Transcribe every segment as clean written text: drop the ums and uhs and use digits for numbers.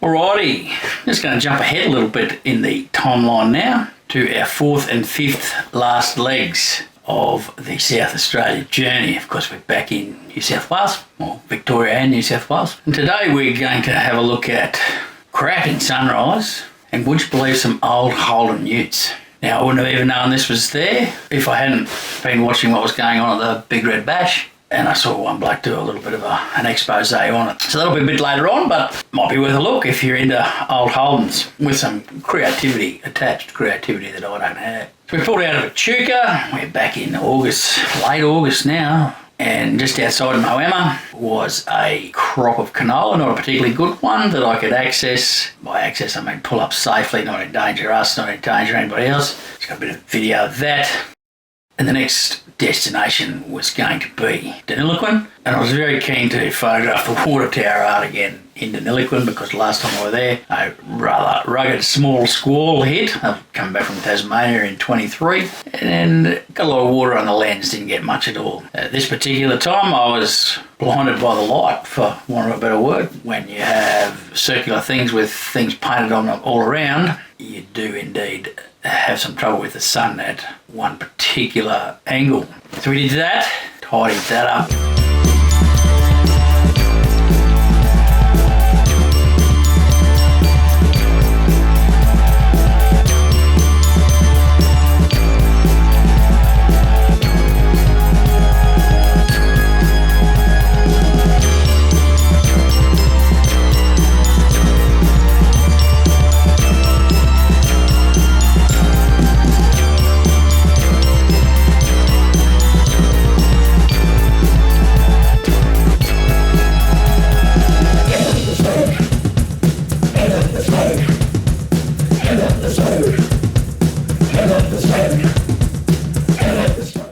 Alrighty, just going to jump ahead a little bit in the timeline now to our fourth and fifth last legs of the South Australia journey. Of course, we're back in New South Wales, or Victoria and New South Wales. And today we're going to have a look at cracking sunrise and, would you believe, some old Holden Utes. Now, I wouldn't have even known this was there if I hadn't been watching what was going on at the Big Red Bash. And I saw one bloke do a little bit of an expose on it. So that'll be a bit later on, but might be worth a look if you're into old Holdens with some creativity attached, creativity that I don't have. So we pulled out of Echuca. We're back in August, late August now. And just outside of Moama was a crop of canola, not a particularly good one, that I could access. By access, I mean pull up safely, not endanger us, not endanger anybody else. Just got a bit of video of that. And the next destination was going to be Deniliquin, and I was very keen to photograph the water tower art again in Deniliquin because last time I was there, a rather rugged small squall hit. I've come back from Tasmania in 23 and got a lot of water on the lens, didn't get much at all. At this particular time I was blinded by the light, for want of a better word. When you have circular things with things painted on them all around, you do indeed have some trouble with the sun at one particular angle. So we did that, tidied that up.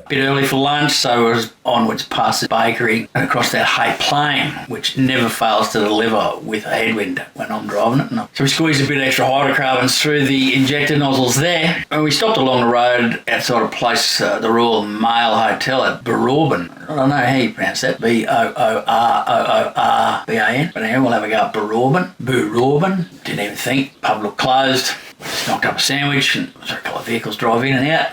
Bit early for lunch, so it was onwards past the bakery and across that hay plain, which never fails to deliver with a headwind when I'm driving it. So we squeezed a bit of extra hydrocarbons through the injector nozzles there, and we stopped along the road outside a place, the Royal Mail Hotel at Boroobin. I don't know how you pronounce that, Booroorban. But anyway, we'll have a go at Boroobin. Didn't even think. Pub looked closed. We just knocked up a sandwich and saw a couple of vehicles drive in and out.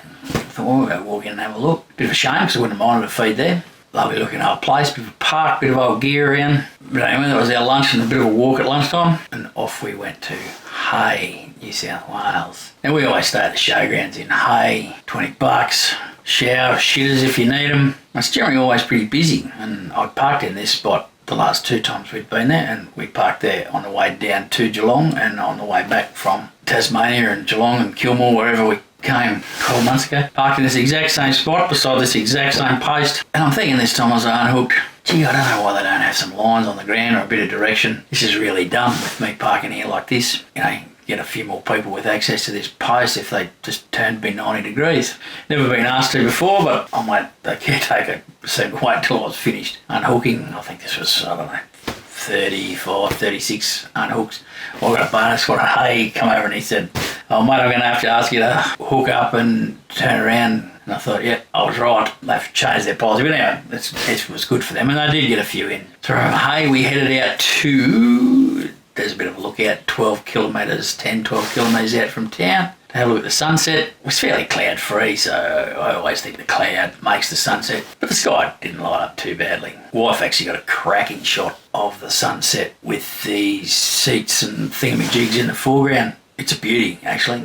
We'll go walk in and have a look. Bit of a shame because I wouldn't have minded a feed there. Lovely looking old place, bit of a park, bit of old gear around. But anyway, that was our lunch and a bit of a walk at lunchtime. And off we went to Hay, New South Wales. And we always stay at the showgrounds in Hay, $20. Shower, shitters if you need them. It's generally always pretty busy. And I parked in this spot the last two times we'd been there, and we parked there on the way down to Geelong and on the way back from Tasmania and Geelong and Kilmore, wherever we came 12 months ago. Parked in this exact same spot beside this exact same post, and I'm thinking this time as I unhooked, gee, I don't know why they don't have some lines on the ground or a bit of direction. This is really dumb with me parking here like this. You know, get a few more people with access to this post if they just turned to be 90 degrees. Never been asked to before, but I might, the caretaker seemed to wait till I was finished unhooking. I think this was, I don't know, 35, 36 unhooks. I got a bonus for a hay, come over and he said, oh mate, I'm going to have to ask you to hook up and turn around. And I thought, yeah, I was right. They've changed their policy. But anyway, it was good for them. And they did get a few in. So from Hay, we headed out to, there's a bit of a lookout, 12 kilometres out from town to have a look at the sunset. It was fairly cloud free, so I always think the cloud makes the sunset. But the sky didn't light up too badly. Wife actually got a cracking shot of the sunset with the seats and thingamajigs in the foreground. It's a beauty, actually.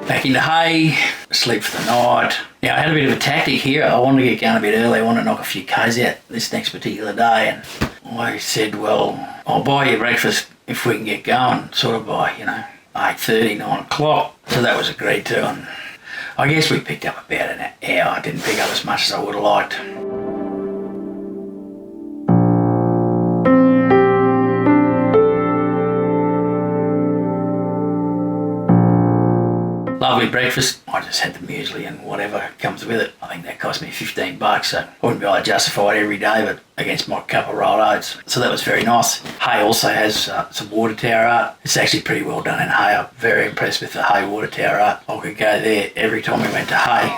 Back into Hay, sleep for the night. Now I had a bit of a tactic here. I wanted to get going a bit early. I wanted to knock a few Ks out this next particular day, and I said, well, I'll buy you breakfast if we can get going, sort of by, 8:30, 9 o'clock. So that was agreed to, and I guess we picked up about an hour. I didn't pick up as much as I would have liked. Lovely breakfast. I just had the muesli and whatever comes with it. I think that cost me $15, so I wouldn't be able to justify it every day, but against my cup of rolled oats. So that was very nice. Hay also has some water tower art. It's actually pretty well done in Hay. I'm very impressed with the Hay water tower art. I could go there every time we went to Hay.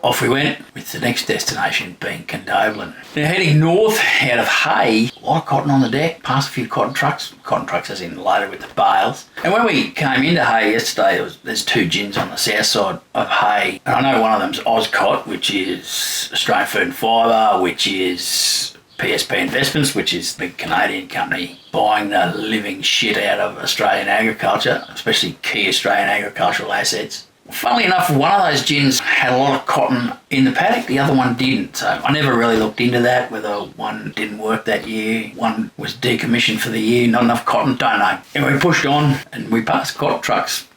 off we went with the next destination being Condobolin. Now heading north out of Hay, a lot of cotton on the deck, past a few cotton trucks as in loaded with the bales. And when we came into Hay yesterday, there's 2 gins on the south side of Hay. And I know one of them's Oscot, which is Australian Food and Fibre, which is PSP Investments, which is the Canadian company buying the living shit out of Australian agriculture, especially key Australian agricultural assets. Funnily enough, one of those gins had a lot of cotton in the paddock, the other one didn't. So I never really looked into that, whether one didn't work that year, one was decommissioned for the year, not enough cotton, don't know. And we pushed on and we passed cotton trucks,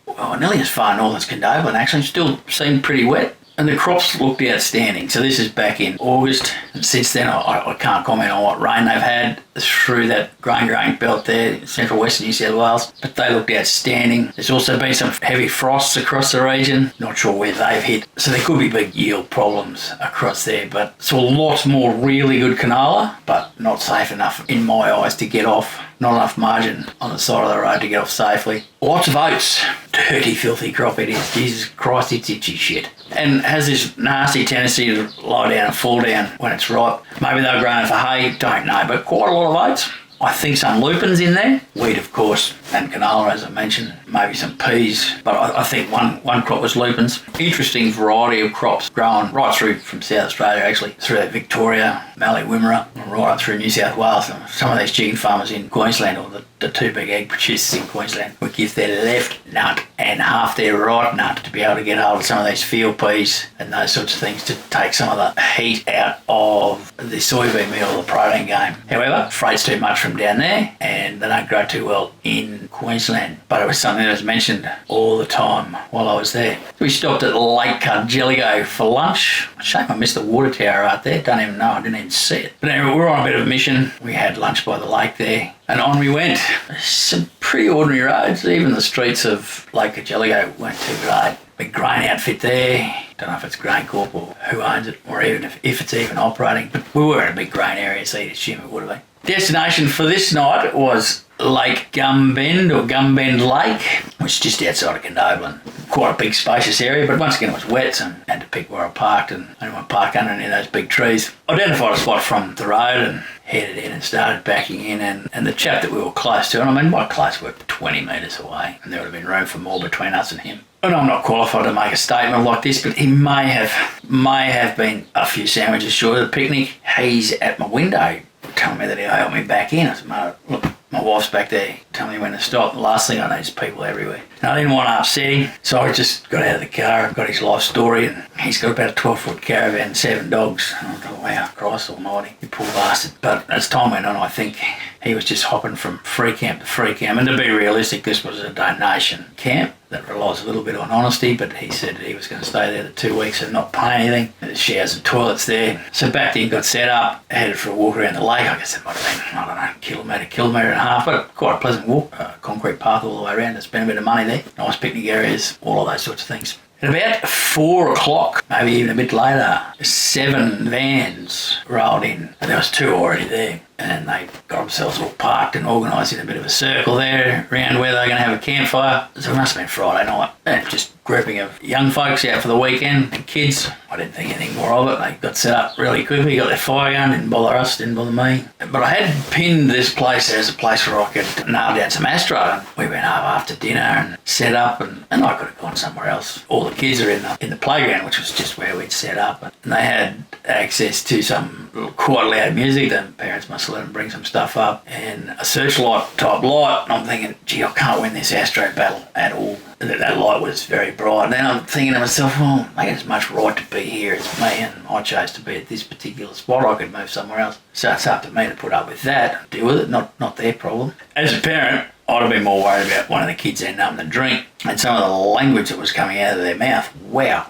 nearly as far north as Condobolin actually, still seemed pretty wet. And the crops looked outstanding. So this is back in August. And since then, I can't comment on what rain they've had through that grain growing belt there, central western New South Wales. But they looked outstanding. There's also been some heavy frosts across the region. Not sure where they've hit. So there could be big yield problems across there. But saw lots more really good canola, but not safe enough in my eyes to get off. Not enough margin on the side of the road to get off safely. Lots of oats. Dirty, filthy crop it is. Jesus Christ, it's itchy shit. And has this nasty tendency to lie down and fall down when it's ripe. Maybe they're growing for hay, don't know, but quite a lot of oats. I think some lupins in there. Wheat, of course, and canola, as I mentioned. Maybe some peas, but I think one crop was lupins. Interesting variety of crops grown right through from South Australia, actually, through that Victoria, Mallee, Wimmera, right up through New South Wales. Some of these chicken farmers in Queensland, or the 2 big egg producers in Queensland, would give their left nut and half their right nut to be able to get hold of some of these field peas and those sorts of things to take some of the heat out of the soybean meal or the protein game. However, freight's too much from down there and they don't grow too well in Queensland. But it was something that was mentioned all the time while I was there. We stopped at Lake Cargelligo for lunch. Shame I missed the water tower out there. Don't even know. I didn't even see it. But anyway, we were on a bit of a mission. We had lunch by the lake there. And on we went. Some pretty ordinary roads. Even the streets of Lake Cargelligo weren't too great. Big grain outfit there. Don't know if it's Grain Corp or who owns it, or even if it's even operating. But we were in a big grain area, so you'd assume it would have been. Destination for this night was Lake Gumbend, or Gumbend Lake, which is just outside of Condobolin. Quite a big spacious area, but once again it was wet, so I had to pick where I parked, and I didn't want to park under any of those big trees. Identified a spot from the road and headed in and started backing in, and the chap that we were close to, and I mean by close, we were 20 metres away, and there would have been room for more between us and him. And I'm not qualified to make a statement like this, but he may have been a few sandwiches short of the picnic. He's at my window telling me that he'll help me back in. I said, mate, look, my wife's back there telling me when to stop. The last thing I know is people everywhere. And I didn't want to upset him, so I just got out of the car and got his life story, and he's got about a 12-foot caravan and 7 dogs. And I thought, wow, Christ almighty, you poor bastard. But as time went on, I think he was just hopping from free camp to free camp. And to be realistic, this was a donation camp that relies a little bit on honesty, but he said he was going to stay there the 2 weeks and not pay anything. There's showers and toilets there. So back in, got set up, headed for a walk around the lake. I guess it might have been, I don't know, kilometre and a half, but quite a pleasant walk. Concrete path all the way around. Spent a bit of money there. Nice picnic areas, all of those sorts of things. At about 4 o'clock, maybe even a bit later, 7 vans rolled in, and there was 2 already there. And they got themselves all parked and organised in a bit of a circle there around where they were going to have a campfire. So it must have been Friday night. And just a grouping of young folks out for the weekend and kids. I didn't think anything more of it. They got set up really quickly, got their fire gun, didn't bother us, didn't bother me. But I had pinned this place as a place where I could nail down some astro. And we went over after dinner and set up, and I could have gone somewhere else. All the kids are in the playground, which was just where we'd set up. And they had access to some quite loud music. The parents must let them bring some stuff up, and a searchlight type light. And I'm thinking, gee, I can't win this astro battle at all. That light was very bright. And then I'm thinking to myself, well, they get as much right to be here as me, and I chose to be at this particular spot. I could move somewhere else. So it's up to me to put up with that, deal with it, not their problem. As a parent, I'd have been more worried about one of the kids ending up in the drink and some of the language that was coming out of their mouth. Wow.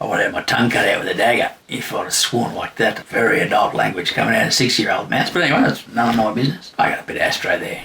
I would have my tongue cut out with a dagger if I'd have sworn like that. Very adult language coming out of 6-year-old mouths. But anyway, that's none of my business. I got a bit of astro there.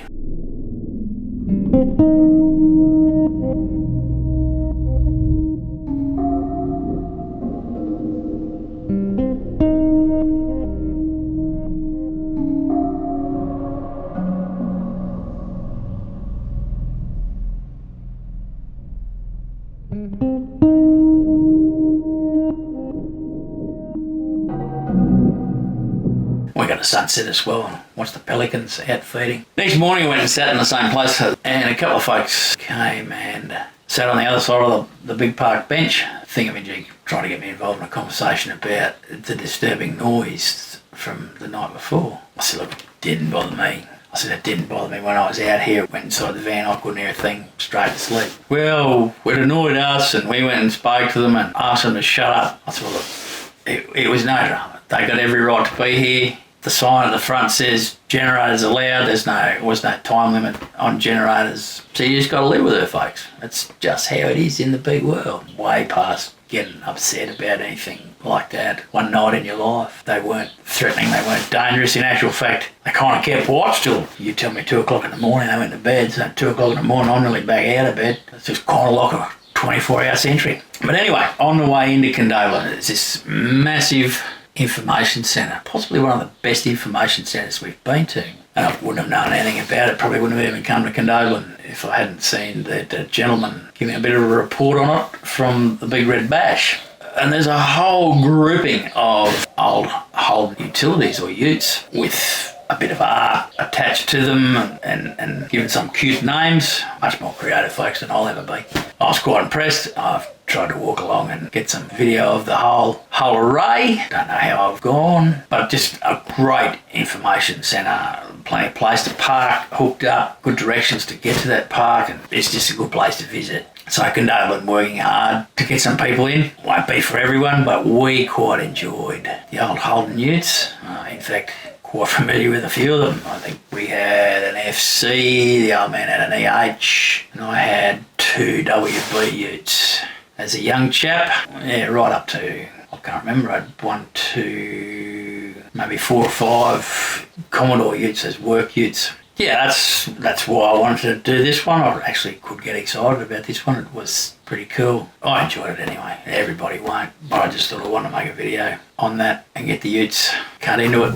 We got a sunset as well. Watched the pelicans out feeding. Next morning we went and sat in the same place, and a couple of folks came and sat on the other side of the big park bench, thingamajig, trying to get me involved in a conversation about the disturbing noise from the night before. I said, look, it didn't bother me. I said, it didn't bother me when I was out here. Went inside the van, I couldn't hear a thing, straight to sleep. Well, it annoyed us, and we went and spoke to them and asked them to shut up. I said, well, look, it was no drama. They got every right to be here. The sign at the front says generators allowed. There was no time limit on generators. So you just got to live with it, folks. That's just how it is in the big world. Way past getting upset about anything like that one night in your life. They weren't threatening, they weren't dangerous. In actual fact, they kind of kept watch till you tell me 2 o'clock in the morning they went to bed. So 2 o'clock in the morning I'm nearly back out of bed. It's just kind of like a 24-hour sentry. But anyway, on the way into Condobolin, it's this massive information centre, possibly one of the best information centres we've been to. And I wouldn't have known anything about it, probably wouldn't have even come to Condobolin if I hadn't seen that gentleman give me a bit of a report on it from the Big Red Bash. And there's a whole grouping of old Holden utilities or utes with a bit of art attached to them and given some cute names. Much more creative folks than I'll ever be. I was quite impressed. I've tried to walk along and get some video of the whole array. Don't know how I've gone, but just a great information centre. Plenty of place to park, hooked up, good directions to get to that park, and it's just a good place to visit. So Condobolin working hard to get some people in. Won't be for everyone, but we quite enjoyed the old Holden Utes. In fact, quite familiar with a few of them. I think we had an FC, the old man had an EH, and I had 2 WB Utes. As a young chap, yeah, right up to, I can't remember, I had 1, 2, maybe 4 or 5 Commodore Utes as work Utes. Yeah, that's why I wanted to do this one. I actually could get excited about this one. It was pretty cool. I enjoyed it anyway. Everybody won't, but I just thought I wanted to make a video on that and get the Utes cut into it.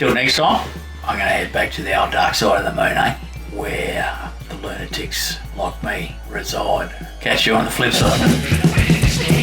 until next time, I'm going to head back to the old dark side of the moon, where the lunatics like me reside. Catch you on the flip side.